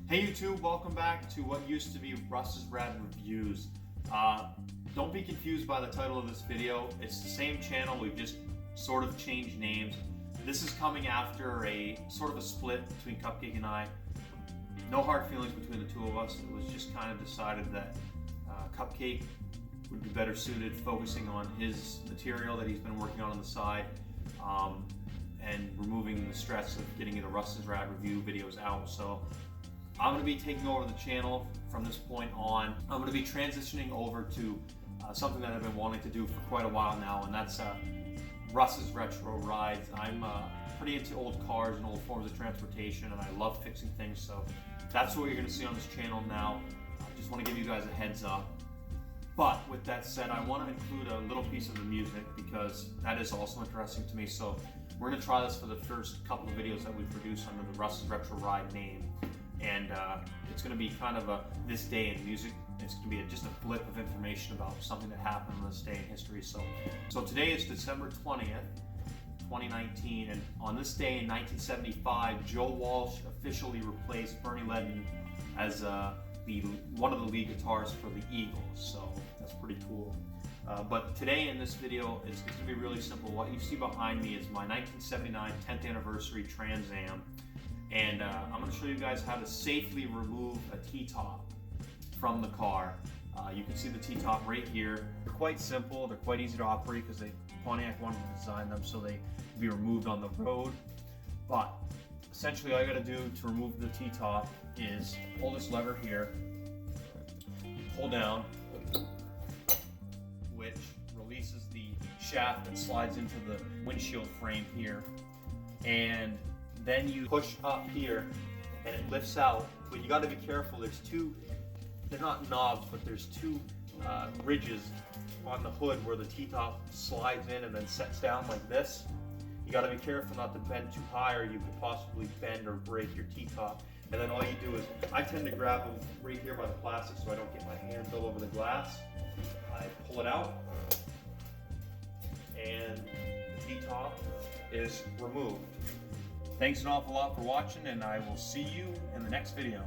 Hey YouTube, welcome back to what used to be Russ's Rad Reviews. Don't be confused by the title of this video. It's the same channel, we've just sort of changed names. This is coming after a sort of a split between Cupcake and I. No hard feelings between the two of us. It was just kind of decided that Cupcake would be better suited focusing on his material that he's been working on the side, and removing the stress of getting into Russ's Rad Review videos out. So I'm going to be taking over the channel from this point on. I'm going to be transitioning over to something that I've been wanting to do for quite a while now, and that's Russ's Retro Rides. I'm pretty into old cars and old forms of transportation, and I love fixing things, so that's what you're going to see on this channel now. I just want to give you guys a heads up. But with that said, I want to include a little piece of the music because that is also interesting to me. So we're going to try this for the first couple of videos that we produce under the Russ's Retro Ride name. And it's going to be kind of a this day in music. It's going to be just a blip of information about something that happened on this day in history. So today is December 20th, 2019, and on this day in 1975, Joe Walsh officially replaced Bernie Leadon as one of the lead guitarists for the Eagles. So that's pretty cool. But today in this video, it's going to be really simple. What you see behind me is my 1979 10th anniversary Trans Am. And I'm going to show you guys how to safely remove a T-top from the car. You can see the T-top right here. They're quite simple, they're quite easy to operate because Pontiac wanted to design them so they can be removed on the road. But essentially all you got to do to remove the T-top is pull this lever here, pull down, which releases the shaft that slides into the windshield frame here, and then you push up here and it lifts out, but you got to be careful. There's two, they're not knobs, but there's two ridges on the hood where the T-top slides in and then sets down like this. You got to be careful not to bend too high or you could possibly bend or break your T-top. And then all you do is, I tend to grab them right here by the plastic so I don't get my hands all over the glass. I pull it out and the T-top is removed. Thanks an awful lot for watching, and I will see you in the next video.